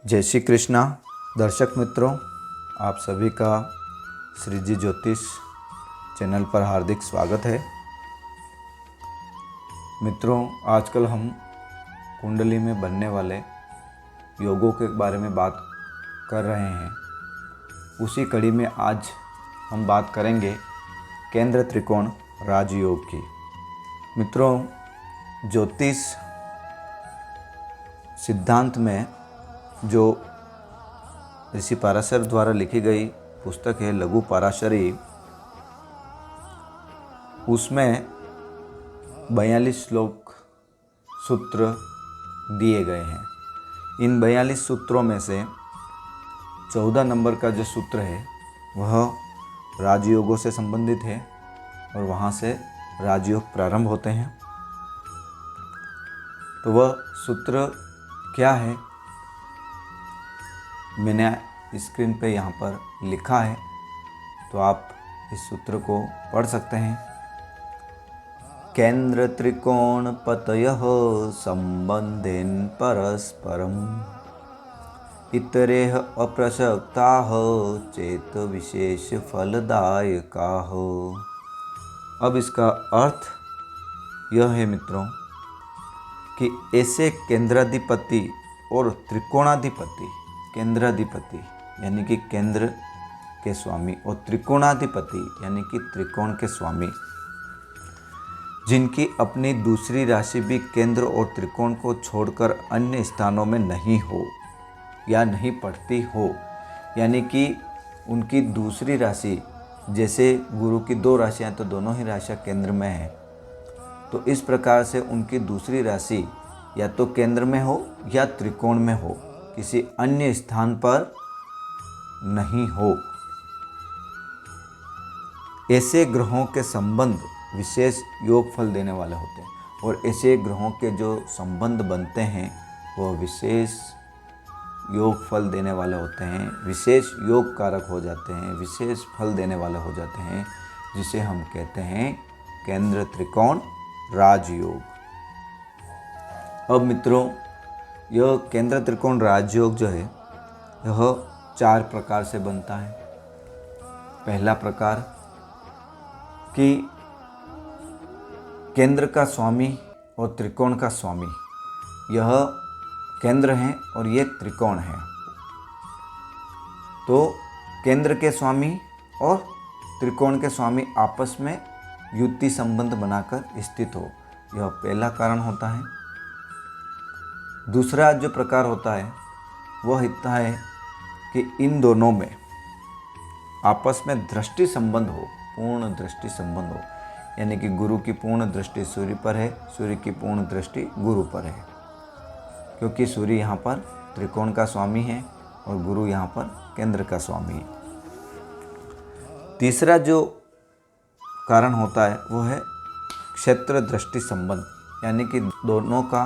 जय श्री कृष्णा। दर्शक मित्रों, आप सभी का श्री जी ज्योतिष चैनल पर हार्दिक स्वागत है। मित्रों, आजकल हम कुंडली में बनने वाले योगों के बारे में बात कर रहे हैं। उसी कड़ी में आज हम बात करेंगे केंद्र त्रिकोण राजयोग की। मित्रों, ज्योतिष सिद्धांत में जो ऋषि पराशर द्वारा लिखी गई पुस्तक है लघु पराशरी, उसमें 42 श्लोक सूत्र दिए गए हैं। इन 42 सूत्रों में से 14 नंबर का जो सूत्र है वह राजयोगों से संबंधित है और वहाँ से राजयोग प्रारंभ होते हैं। तो वह सूत्र क्या है, मैंने स्क्रीन पे यहाँ पर लिखा है, तो आप इस सूत्र को पढ़ सकते हैं। केंद्र त्रिकोण पतयः संबंधेन परस्परम इतरेह अप्रसक्ताः चेत विशेष फलदायकाः। अब इसका अर्थ यह है मित्रों कि ऐसे केंद्राधिपति और त्रिकोणाधिपति, केंद्राधिपति यानी कि केंद्र के स्वामी और त्रिकोणाधिपति यानी कि त्रिकोण के स्वामी, जिनकी अपनी दूसरी राशि भी केंद्र और त्रिकोण को छोड़कर अन्य स्थानों में नहीं हो या नहीं पड़ती हो, यानी कि उनकी दूसरी राशि, जैसे गुरु की 2 राशियां तो दोनों ही राशियां केंद्र में हैं, तो इस प्रकार से उनकी दूसरी राशि या तो केंद्र में हो या त्रिकोण में हो, किसी अन्य स्थान पर नहीं हो। ऐसे ग्रहों के संबंध विशेष योग फल देने वाले होते हैं और ऐसे ग्रहों के जो संबंध बनते हैं वह विशेष योग फल देने वाले होते हैं, विशेष योग कारक हो जाते हैं, विशेष फल देने वाले हो जाते हैं, जिसे हम कहते हैं केंद्र त्रिकोण राजयोग। अब मित्रों, यह केंद्र त्रिकोण राजयोग जो है यह 4 प्रकार से बनता है। पहला प्रकार कि केंद्र का स्वामी और त्रिकोण का स्वामी, यह केंद्र है और ये त्रिकोण है, तो केंद्र के स्वामी और त्रिकोण के स्वामी आपस में युति संबंध बनाकर स्थित हो, यह पहला कारण होता है। दूसरा जो प्रकार होता है वह इतना है कि इन दोनों में आपस में दृष्टि संबंध हो, पूर्ण दृष्टि संबंध हो, यानी कि गुरु की पूर्ण दृष्टि सूर्य पर है, सूर्य की पूर्ण दृष्टि गुरु पर है, क्योंकि सूर्य यहाँ पर त्रिकोण का स्वामी है और गुरु यहाँ पर केंद्र का स्वामी है। तीसरा जो कारण होता है वो है क्षेत्र दृष्टि संबंध, यानी कि दोनों का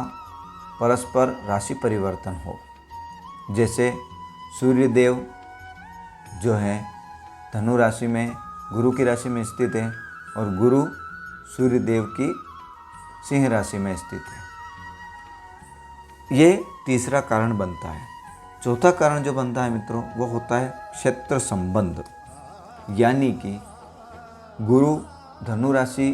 परस्पर राशि परिवर्तन हो। जैसे सूर्यदेव जो है धनु राशि में गुरु की राशि में स्थित है और गुरु सूर्यदेव की सिंह राशि में स्थित है, ये तीसरा कारण बनता है। चौथा कारण जो बनता है मित्रों वो होता है क्षेत्र संबंध, यानी कि गुरु धनु राशि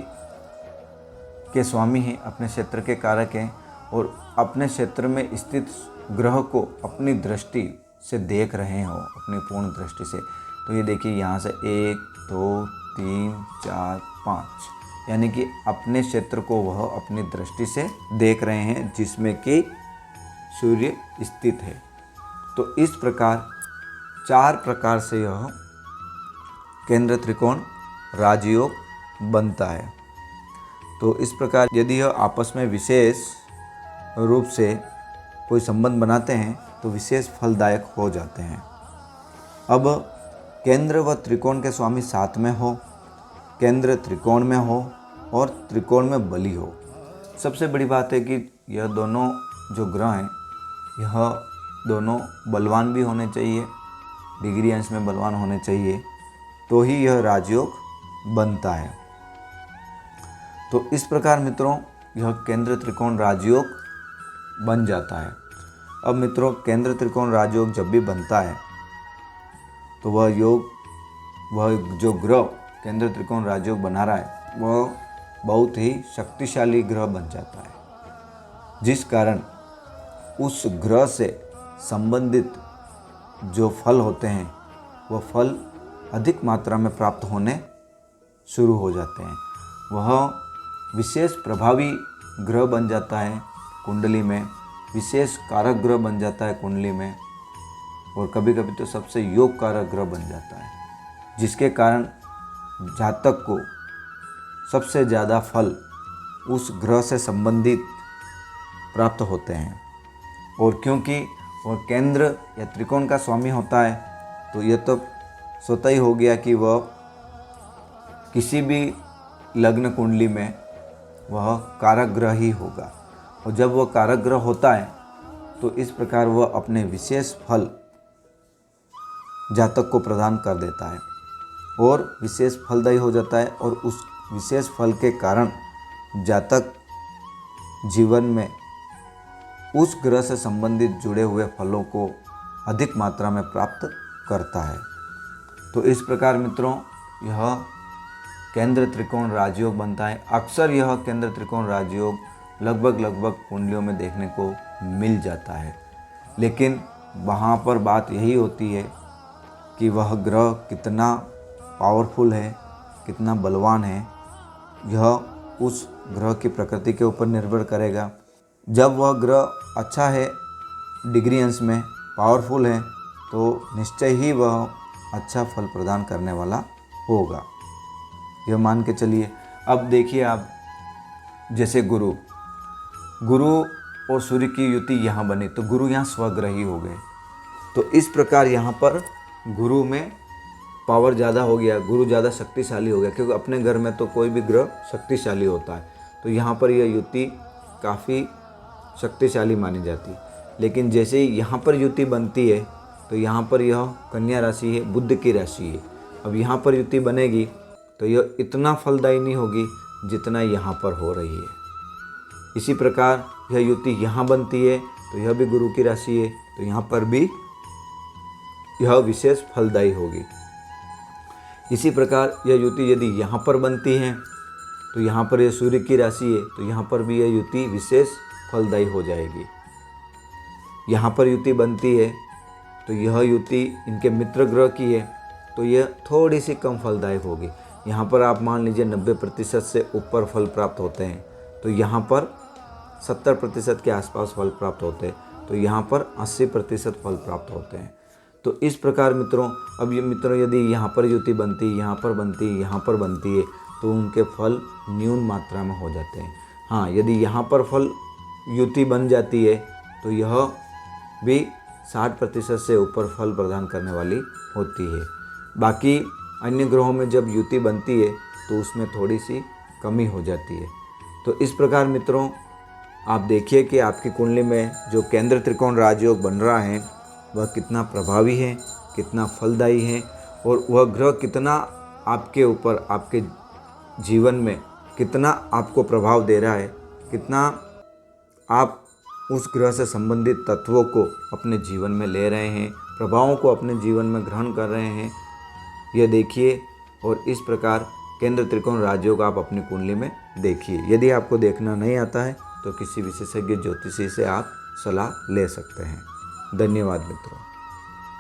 के स्वामी हैं, अपने क्षेत्र के कारक हैं और अपने क्षेत्र में स्थित ग्रह को अपनी दृष्टि से देख रहे हो, अपनी पूर्ण दृष्टि से। तो ये देखिए यहाँ से 1 2 3 4 5, यानी कि अपने क्षेत्र को वह अपनी दृष्टि से देख रहे हैं जिसमें कि सूर्य स्थित है। तो इस प्रकार 4 प्रकार से यह केंद्र त्रिकोण राजयोग बनता है। तो इस प्रकार यदि यह आपस में विशेष रूप से कोई संबंध बनाते हैं तो विशेष फलदायक हो जाते हैं। अब केंद्र व त्रिकोण के स्वामी साथ में हो, केंद्र त्रिकोण में हो और त्रिकोण में बली हो। सबसे बड़ी बात है कि यह दोनों जो ग्रह हैं यह दोनों बलवान भी होने चाहिए, डिग्री अंश में बलवान होने चाहिए, तो ही यह राजयोग बनता है। तो इस प्रकार मित्रों यह केंद्र त्रिकोण राजयोग बन जाता है। अब मित्रों, केंद्र त्रिकोण राजयोग जब भी बनता है तो वह जो ग्रह केंद्र त्रिकोण राजयोग बना रहा है वह बहुत ही शक्तिशाली ग्रह बन जाता है, जिस कारण उस ग्रह से संबंधित जो फल होते हैं वह फल अधिक मात्रा में प्राप्त होने शुरू हो जाते हैं। वह विशेष प्रभावी ग्रह बन जाता है कुंडली में, विशेष कारक ग्रह बन जाता है कुंडली में, और कभी कभी तो सबसे योग कारक ग्रह बन जाता है, जिसके कारण जातक को सबसे ज़्यादा फल उस ग्रह से संबंधित प्राप्त होते हैं। और क्योंकि वह केंद्र या त्रिकोण का स्वामी होता है तो यह तो स्वतः ही हो गया कि वह किसी भी लग्न कुंडली में वह कारक ग्रह ही होगा, और जब वह कारक ग्रह होता है तो इस प्रकार वह अपने विशेष फल जातक को प्रदान कर देता है और विशेष फलदायी हो जाता है। और उस विशेष फल के कारण जातक जीवन में उस ग्रह से संबंधित जुड़े हुए फलों को अधिक मात्रा में प्राप्त करता है। तो इस प्रकार मित्रों, यह केंद्र त्रिकोण राजयोग बनता है। अक्सर यह केंद्र त्रिकोण राजयोग लगभग कुंडलियों में देखने को मिल जाता है, लेकिन वहाँ पर बात यही होती है कि वह ग्रह कितना पावरफुल है, कितना बलवान है, यह उस ग्रह की प्रकृति के ऊपर निर्भर करेगा। जब वह ग्रह अच्छा है, डिग्री अंश में पावरफुल है, तो निश्चय ही वह अच्छा फल प्रदान करने वाला होगा, यह मान के चलिए। अब देखिए आप, जैसे गुरु और सूर्य की युति यहाँ बनी तो गुरु यहाँ स्वग्रही हो गए। तो इस प्रकार यहाँ पर गुरु में पावर ज़्यादा हो गया, गुरु ज़्यादा शक्तिशाली हो गया, क्योंकि अपने घर में तो कोई भी ग्रह शक्तिशाली होता है, तो यहाँ पर यह युति काफ़ी शक्तिशाली मानी जाती। लेकिन जैसे ही यहाँ पर युति बनती है तो यहाँ पर यह कन्या राशि है, बुध की राशि है। अब यहाँ पर युति बनेगी तो यह इतना फलदायी नहीं होगी जितना यहाँ पर हो रही है। इसी प्रकार यह युति यहाँ बनती है तो यह भी गुरु की राशि है, तो यहाँ पर भी यह विशेष फलदायी होगी। इसी प्रकार यह युति यदि यहाँ पर बनती है तो यहाँ पर यह सूर्य की राशि है, तो यहाँ पर भी यह युति विशेष फलदायी हो जाएगी। यहाँ पर युति बनती है तो यह युति इनके मित्र ग्रह की है, तो यह थोड़ी सी कम फलदायक होगी। यहाँ पर आप मान लीजिए 90% से ऊपर फल प्राप्त होते हैं, तो यहाँ पर 70% के आसपास फल प्राप्त होते हैं, तो यहाँ पर 80% फल प्राप्त होते हैं। तो इस प्रकार मित्रों, अब ये मित्रों यदि यहाँ पर युति बनती, यहाँ पर बनती, यहाँ पर बनती है तो उनके फल न्यून मात्रा में हो जाते हैं। हाँ, यदि यहाँ पर फल युति बन जाती है तो यह भी 60% से ऊपर फल प्रदान करने वाली होती है। बाकी अन्य ग्रहों में जब युति बनती है तो उसमें थोड़ी सी कमी हो जाती है। तो इस प्रकार मित्रों, आप देखिए कि आपकी कुंडली में जो केंद्र त्रिकोण राजयोग बन रहा है वह कितना प्रभावी है, कितना फलदायी है, और वह ग्रह कितना आपके ऊपर, आपके जीवन में कितना आपको प्रभाव दे रहा है, कितना आप उस ग्रह से संबंधित तत्वों को अपने जीवन में ले रहे हैं, प्रभावों को अपने जीवन में ग्रहण कर रहे हैं, यह देखिए। और इस प्रकार केंद्र त्रिकोण राजयोग आप अपनी कुंडली में देखिए। यदि आपको देखना नहीं आता है तो किसी विशेषज्ञ ज्योतिषी से आप सलाह ले सकते हैं। धन्यवाद मित्रों।